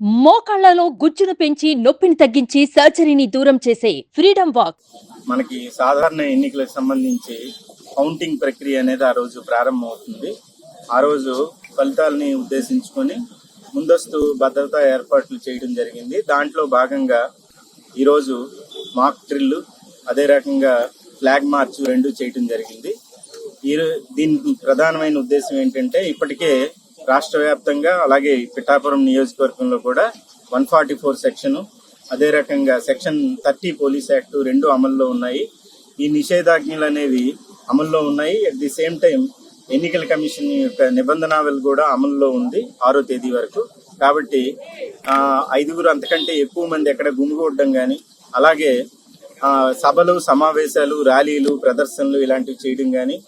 మోకాళ్లలో గుజ్జును పెంచి నొప్పిని తగ్గించి సర్జరీని దూరం చేసే ఫ్రీడమ్ వాక్. మనకి సాధారణ ఎన్నికలకు సంబంధించి కౌంటింగ్ ప్రక్రియ అనేది ఆ రోజు ప్రారంభమవుతుంది. ఆ రోజు ఫలితాలని ఉద్దేశించుకొని ముందస్తు భద్రతా ఏర్పాట్లు చేయడం జరిగింది. దాంట్లో భాగంగా ఈరోజు మాక్ డ్రిల్, అదే రకంగా ఫ్లాగ్ మార్చ్ రెండు చేయడం జరిగింది. దీనికి ప్రధానమైన ఉద్దేశం ఏంటంటే, ఇప్పటికే రాష్ట్ర వ్యాప్తంగా అలాగే పిఠాపురం నియోజకవర్గంలో కూడా 144 సెక్షన్, అదే రకంగా సెక్షన్ 30 పోలీస్ యాక్ట్ రెండు అమల్లో ఉన్నాయి. ఈ నిషేధాజ్ఞలు అనేవి అమల్లో ఉన్నాయి. అట్ ది సేమ్ టైం ఎన్నికల కమిషన్ యొక్క నిబంధనావళి కూడా అమల్లో ఉంది 6వ తేదీ వరకు. కాబట్టి 5గురు అంతకంటే ఎక్కువ మంది ఎక్కడ గుమిగూడడం కానీ, అలాగే సభలు, సమావేశాలు, ర్యాలీలు, ప్రదర్శనలు ఇలాంటివి చేయడం కానీ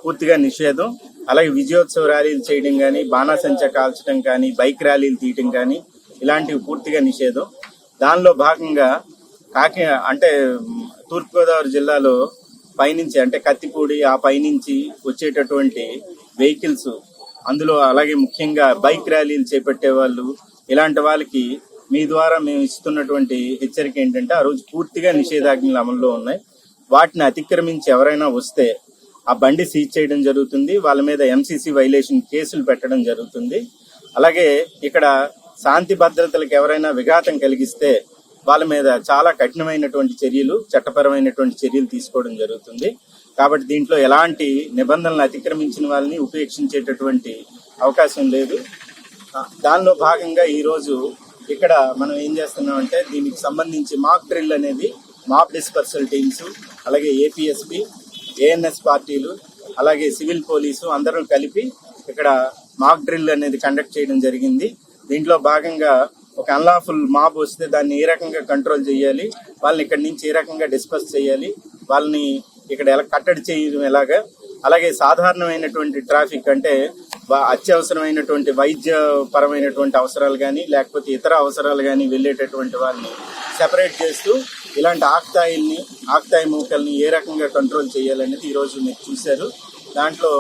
పూర్తిగా నిషేధం. అలాగే విజయోత్సవ ర్యాలీలు చేయడం కానీ, బాణాసంచా కాల్చడం కానీ, బైక్ ర్యాలీలు తీయడం కానీ ఇలాంటివి పూర్తిగా నిషేధం. దానిలో భాగంగా తూర్పుగోదావరి జిల్లాలో పైనుంచి అంటే కత్తిపూడి ఆ పైనుంచి వచ్చేటటువంటి వెహికల్స్, అందులో అలాగే ముఖ్యంగా బైక్ ర్యాలీలు చేపట్టే వాళ్ళు, ఇలాంటి వాళ్ళకి మీ ద్వారా మేము ఇస్తున్నటువంటి హెచ్చరిక ఏంటంటే, ఆ రోజు పూర్తిగా నిషేధాజ్ఞలు అమల్లో ఉన్నాయి. వాటిని అతిక్రమించి ఎవరైనా వస్తే ఆ బండి సీజ్ చేయడం జరుగుతుంది. వాళ్ళ మీద ఎంసీసీ వైలేషన్ కేసులు పెట్టడం జరుగుతుంది. అలాగే ఇక్కడ శాంతి భద్రతలకు ఎవరైనా విఘాతం కలిగిస్తే వాళ్ళ మీద చాలా కఠినమైనటువంటి చర్యలు, చట్టపరమైనటువంటి చర్యలు తీసుకోవడం జరుగుతుంది. కాబట్టి దీంట్లో ఎలాంటి నిబంధనలు అతిక్రమించిన వాళ్ళని ఉపేక్షించేటటువంటి అవకాశం లేదు. దానిలో భాగంగా ఈరోజు ఇక్కడ మనం ఏం చేస్తున్నామంటే, దీనికి సంబంధించి మాక్ డ్రిల్ అనేది మాప్ డిస్పర్సల్ టీమ్స్, అలాగే ఏపీఎస్పీ, ఏఎన్ఎస్ పార్టీలు, అలాగే సివిల్ పోలీసు అందరూ కలిపి ఇక్కడ మాక్ డ్రిల్ అనేది కండక్ట్ చేయడం జరిగింది. దీంట్లో భాగంగా ఒక అన్లాఫుల్ మాబ్ వస్తే దాన్ని ఏ రకంగా కంట్రోల్ చేయాలి, వాళ్ళని ఇక్కడి నుంచి ఏ రకంగా డిస్పర్స్ చేయాలి, వాళ్ళని ఇక్కడ ఎలా కట్టడి చేయడం ఎలాగా, అలాగే సాధారణమైనటువంటి ట్రాఫిక్ అంటే అత్యవసరమైనటువంటి వైద్య పరమైనటువంటి అవసరాలు కానీ లేకపోతే ఇతర అవసరాలు కానీ వెళ్ళేటటువంటి వాళ్ళని సెపరేట్ చేస్తూ ఇలాంటి ఆక్తాయి మూకల్ని ఏ రకంగా కంట్రోల్ చేయాలనేది ఈరోజు మీరు చూశారు. దాంట్లో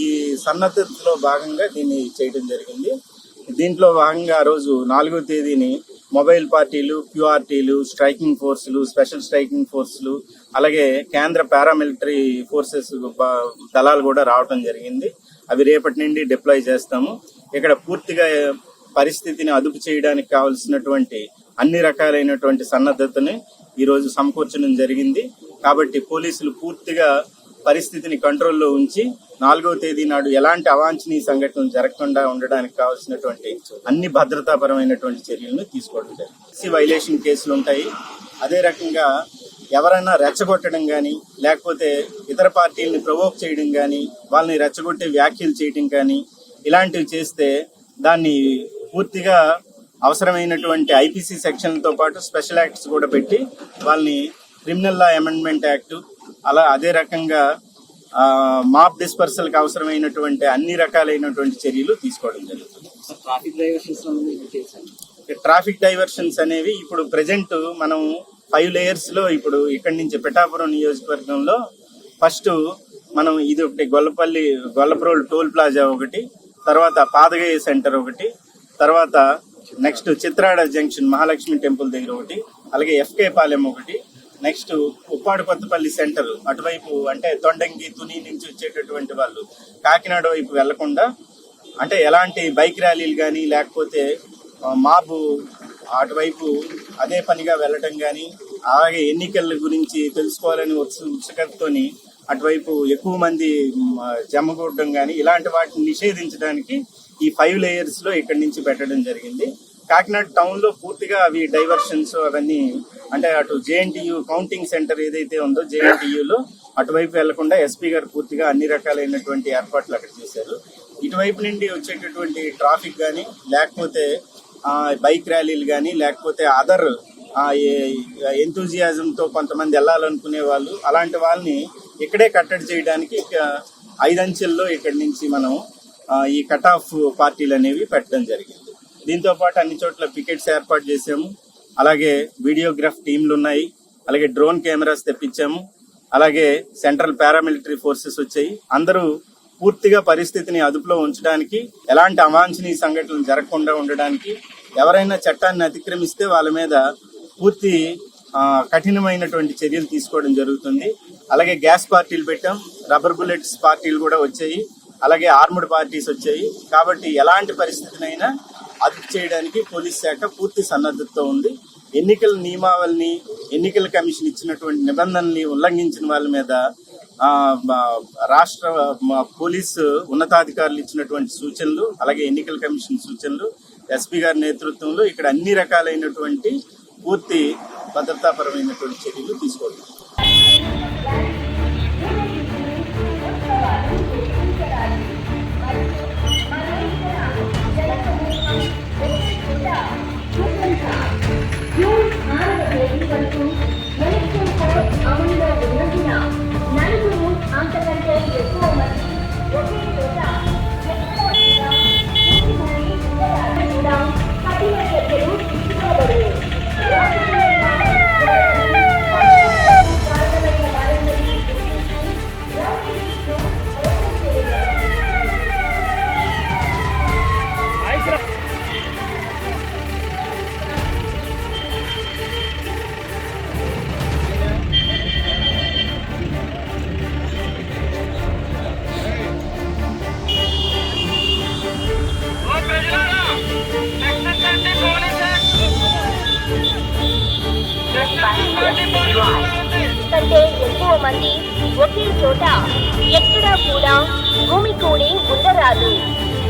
ఈ సన్నద్ధతలో భాగంగా దీన్ని చేయడం జరిగింది. దీంట్లో భాగంగా ఆ రోజు 4వ తేదీని మొబైల్ పార్టీలు, క్యూఆర్టీలు, స్ట్రైకింగ్ ఫోర్సులు, స్పెషల్ స్ట్రైకింగ్ ఫోర్సులు, అలాగే కేంద్ర పారామిలిటరీ ఫోర్సెస్ దళాలు కూడా రావడం జరిగింది. అవి రేపటి నుండి డిప్లాయ్ చేస్తాము. ఇక్కడ పూర్తిగా పరిస్థితిని అదుపు చేయడానికి కావలసినటువంటి అన్ని రకాలైనటువంటి సన్నద్ధతని ఈరోజు సమకూర్చడం జరిగింది. కాబట్టి పోలీసులు పూర్తిగా పరిస్థితిని కంట్రోల్లో ఉంచి 4వ తేదీ నాడు ఎలాంటి అవాంఛనీయ సంఘటనలు జరగకుండా ఉండడానికి కావాల్సినటువంటి అన్ని భద్రతాపరమైనటువంటి చర్యలను తీసుకోవడం జరిగింది. వైలేషన్ కేసులు ఉంటాయి. అదే రకంగా ఎవరైనా రెచ్చగొట్టడం కానీ లేకపోతే ఇతర పార్టీలని ప్రవోక్ చేయడం కానీ, వాళ్ళని రెచ్చగొట్టే వ్యాఖ్యలు చేయడం కానీ ఇలాంటివి చేస్తే దాన్ని పూర్తిగా అవసరమైనటువంటి ఐపీసీ సెక్షన్లతో పాటు స్పెషల్ యాక్ట్స్ కూడా పెట్టి వాళ్ళని క్రిమినల్ లా అమెండ్మెంట్ యాక్ట్, అదే రకంగా మాప్ డిస్పర్సల్కి అవసరమైనటువంటి అన్ని రకాలైనటువంటి చర్యలు తీసుకోవడం జరుగుతుంది. ట్రాఫిక్ డైవర్షన్స్ అనేవి ఇప్పుడు ప్రెజెంట్ మనం 5 లేయర్స్ లో ఇప్పుడు ఇక్కడి నుంచి పిఠాపురం నియోజకవర్గంలో ఫస్ట్ మనం ఇది ఒకటి గొల్లప్రోల్ టోల్ ప్లాజా ఒకటి, తర్వాత పాదగయ్య సెంటర్ ఒకటి, తర్వాత next Chitrada junction Mahalakshmi temple దగ్గర ఒకటి, అలాగే ఎఫ్కే పాలెం ఒకటి, నెక్స్ట్ ఉప్పాడు కొత్తపల్లి సెంటర్ అటువైపు అంటే తొండంగి, తుని నుంచి వచ్చేటటువంటి వాళ్ళు కాకినాడ వైపు వెళ్లకుండా అంటే ఎలాంటి బైక్ ర్యాలీలు కానీ లేకపోతే మాబు అటువైపు అదే పనిగా వెళ్ళటం కానీ, అలాగే ఎన్నికల గురించి తెలుసుకోవాలని ఉత్సుకతతోని అటువైపు ఎక్కువ మంది జమగూడడం కానీ ఇలాంటి వాటిని నిషేధించడానికి ఈ 5 లేయర్స్ లో ఇక్కడి నుంచి పెట్టడం జరిగింది. కాకినాడ టౌన్ లో పూర్తిగా అవి డైవర్షన్స్ అవన్నీ అంటే అటు జేఎన్టీయూ కౌంటింగ్ సెంటర్ ఏదైతే ఉందో జేఎన్టీయూలో అటువైపు వెళ్లకుండా ఎస్పీ గారు పూర్తిగా అన్ని రకాలైనటువంటి ఏర్పాట్లు అక్కడ చేశారు. ఇటువైపు నుండి వచ్చేటటువంటి ట్రాఫిక్ కానీ లేకపోతే బైక్ ర్యాలీలు కానీ లేకపోతే అదర్ ఎంతూజియాజంతో కొంతమంది వెళ్ళాలనుకునే వాళ్ళు అలాంటి వాళ్ళని ఇక్కడే కట్టడి చేయడానికి 5 అంచెల్లో ఇక్కడి నుంచి మనం ఈ కట్ ఆఫ్ పార్టీలు అనేవి పెట్టడం జరిగింది. దీంతో పాటు అన్ని చోట్ల పికెట్స్ ఏర్పాటు చేసాము. అలాగే వీడియోగ్రాఫ్ టీంలు ఉన్నాయి, అలాగే డ్రోన్ కెమెరాస్ తెప్పించాము, అలాగే సెంట్రల్ పారామిలిటరీ ఫోర్సెస్ వచ్చాయి. అందరూ పూర్తిగా పరిస్థితిని అదుపులో ఉంచడానికి, ఎలాంటి అవాంఛనీయ సంఘటనలు జరగకుండా ఉండడానికి ఎవరైనా చట్టాన్ని అతిక్రమిస్తే వాళ్ళ మీద పూర్తి కఠినమైనటువంటి చర్యలు తీసుకోవడం జరుగుతుంది. అలాగే గ్యాస్ పార్టీలు పెట్టాం, రబ్బర్ బుల్లెట్స్ పార్టీలు కూడా వచ్చాయి, అలాగే ఆర్మ్డ్ పార్టీస్ వచ్చాయి. కాబట్టి ఎలాంటి పరిస్థితినైనా అదుపు చేయడానికి పోలీస్ శాఖ పూర్తి సన్నద్ధతతో ఉంది. ఎన్నికల నియమావళిని, ఎన్నికల కమిషన్ ఇచ్చినటువంటి నిబంధనల్ని ఉల్లంఘించిన వాళ్ళ మీద రాష్ట్ర పోలీసు ఉన్నతాధికారులు ఇచ్చినటువంటి సూచనలు, అలాగే ఎన్నికల కమిషన్ సూచనలు, ఎస్పీ గారి నేతృత్వంలో ఇక్కడ అన్ని రకాలైనటువంటి పూర్తి భద్రతాపరమైనటువంటి చర్యలు తీసుకోవాలి. కంటే ఎక్కువ మంది ఒకే చోట ఎక్కడా కూడా భూమి కూలింగ్ ఉండరాదు.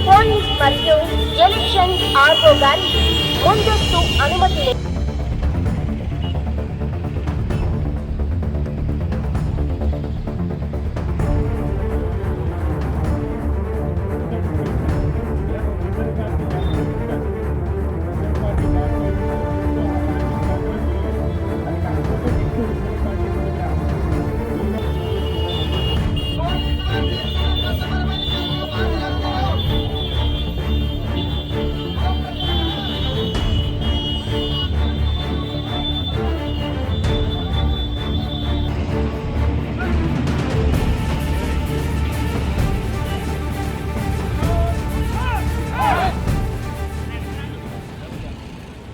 పోలీస్ మరియు ఎలక్షన్ ఆర్ఓ గారి ముందస్తు అనుమతి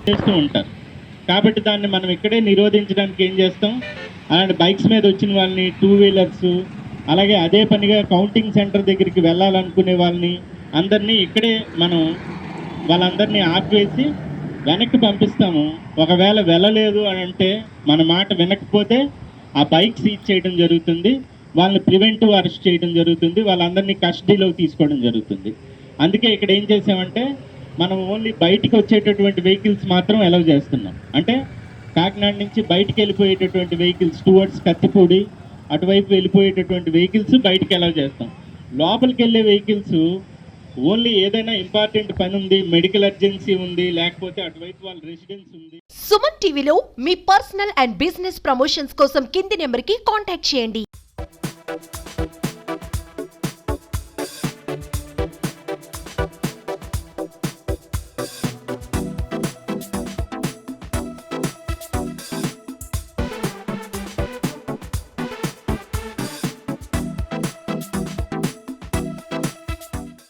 చేస్తూ ఉంటారు. కాబట్టి దాన్ని మనం ఇక్కడే నిరోధించడానికి ఏం చేస్తాం, అలాంటి బైక్స్ మీద వచ్చిన వాళ్ళని, 2 వీలర్స్, అలాగే అదే పనిగా కౌంటింగ్ సెంటర్ దగ్గరికి వెళ్ళాలనుకునే వాళ్ళని అందరినీ ఇక్కడే మనం వాళ్ళందరినీ ఆపివేసి వెనక్కి పంపిస్తాము. ఒకవేళ వెళ్ళలేదు అని అంటే, మన మాట వినకపోతే ఆ బైక్ సీజ్ చేయడం జరుగుతుంది, వాళ్ళని ప్రివెంటివ్ అరెస్ట్ చేయడం జరుగుతుంది, వాళ్ళందరినీ కస్టడీలోకి తీసుకోవడం జరుగుతుంది. అందుకే ఇక్కడ ఏం చేసామంటే, మనం ఓన్లీ బయటికి వచ్చేటటువంటి వెహికల్స్ మాత్రం అలౌ చేస్తున్నాం. అంటే కాకినాడ నుంచి బయటికి వెళ్ళిపోయేటటువంటి వెహికల్స్ టువర్డ్స్ కత్తిపూడి అటువైపు వెళ్ళిపోయేటటువంటి వెహికల్స్ బయటికి అలౌ చేస్తాం. లోపలికి వెళ్ళే వెహికల్స్ ఓన్లీ ఏదైనా ఇంపార్టెంట్ పని ఉంది, మెడికల్ అర్జెన్సీ ఉంది, లేకపోతే అటువైపు వాళ్ళ రెసిడెన్స్ ఉంది. సుమన్ టీవీలో మీ పర్సనల్ అండ్ బిజినెస్ ప్రమోషన్స్ కోసం కింది నెంబర్కి కాంటాక్ట్ చేయండి.